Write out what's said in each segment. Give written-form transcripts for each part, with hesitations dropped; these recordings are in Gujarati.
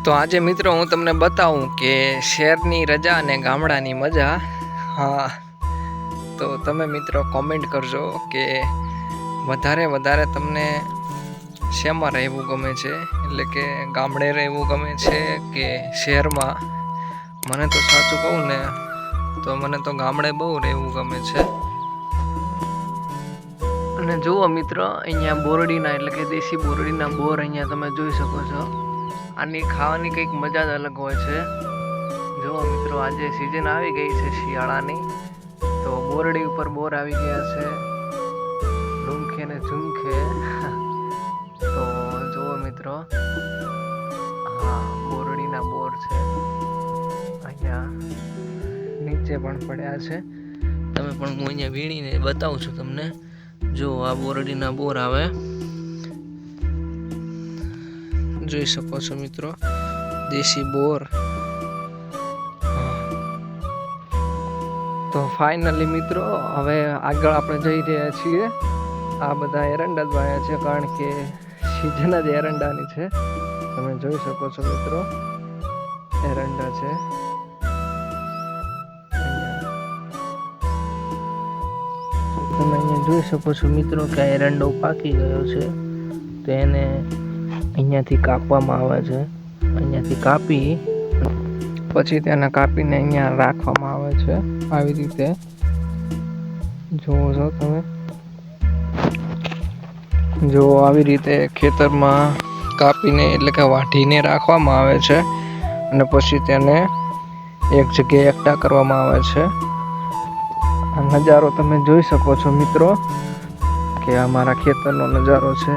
તો આજે મિત્રો હું તમને બતાવું કે શહેરની રજા અને ગામડાની મજા. હા, તો તમે મિત્રો કોમેન્ટ કરજો કે વધારે તમને શેમાં રહેવું ગમે છે, એટલે કે ગામડે રહેવું ગમે છે કે શહેરમાં. મને તો સાચું કહું ને તો મને તો ગામડે બહુ રહેવું ગમે છે. અને જુઓ મિત્રો, અહીંયા બોરડીના એટલે કે દેશી બોરડીના બોર અહીંયા તમે જોઈ શકો છો. આની ખાવાની કંઈક મજા જ અલગ હોય છે. જુઓ મિત્રો, આજે સિઝન આવી ગઈ છે શિયાળાની, તો બોરડી ઉપર બોર આવી ગયા છે, ડુમખે ને ઝુમખે. તો જુઓ મિત્રો, હા, બોરડીના બોર છે, અહીંયા નીચે પણ પડ્યા છે. તમે પણ હું અહીંયા વીણીને બતાવું છું તમને. જો આ બોરડીના બોર આવે, જોઈ શકો છો મિત્રો, દેશી બોર. તો ફાઇનલી મિત્રો, હવે આગળ આપણે જઈ રહ્યા છીએ. આ બધા એરંડા જ વાયા છે, કારણ કે સિઝન જ એરંડાની છે. તમે જોઈ શકો છો મિત્રો, એરંડા છે. તમે અહીંયા જોઈ શકો છો મિત્રો કે આ એરંડો પાકી ગયો છે, તો એને અહીંયાથી કાપવામાં આવે છે. અહીંયાથી કાપી પછી તેને કાપીને અહીંયા રાખવામાં આવે છે, આવી રીતે. જુઓ છો તમે, જો આવી રીતે ખેતરમાં કાપીને એટલે કે વાઢીને રાખવામાં આવે છે, અને પછી તેને એક જગ્યાએ એકઠા કરવામાં આવે છે. આ નજારો તમે જોઈ શકો છો મિત્રો, કે આ મારા ખેતરનો નજારો છે,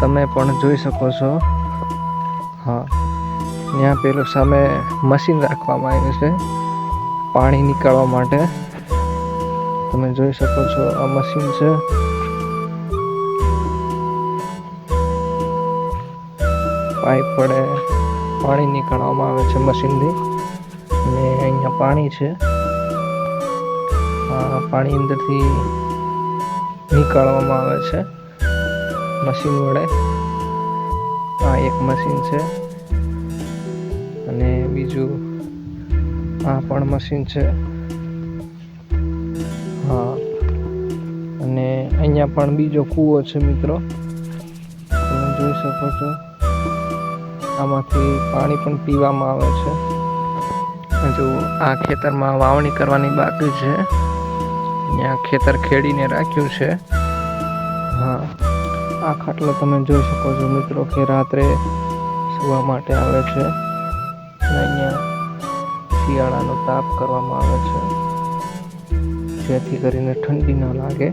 તમે પણ જોઈ શકો છો. હા, ત્યાં પેલું સામે મશીન રાખવામાં આવ્યું છે પાણી નીકાળવા માટે. તમે જોઈ શકો છો, આ મશીન છે. પાઇપ વડે પાણી નીકાળવામાં આવે છે મશીનથી, અને અહીંયા પાણી છે. પાણી અંદરથી નીકાળવામાં આવે છે મશીન વડે. આ એક મશીન છે, અને બીજું આ પણ મશીન છે. હા, અને અહીંયા પણ બીજો કૂવો છે મિત્રો, તમે જોઈ શકો છો. આમાંથી પાણી પણ પીવામાં આવે છે. જો આ ખેતરમાં વાવણી કરવાની બાકી છે, અહીંયા ખેતર ખેડીને રાખ્યું છે. હા, આ ખાટલો તમે જોઈ શકો છો મિત્રો, કે રાત્રે સુવા માટે આવે છે. અહીંયા શિયાળાનો તાપ કરવામાં આવે છે, જેથી કરીને ઠંડી ન લાગે.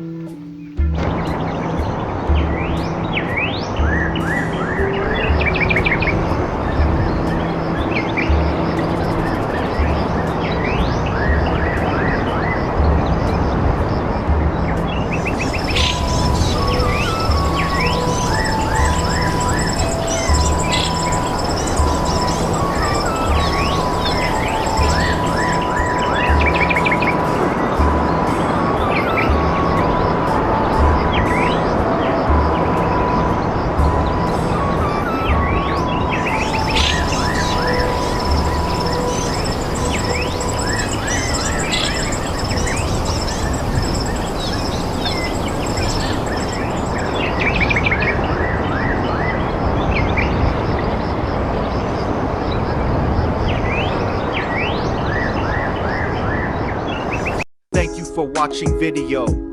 Thank you for watching video.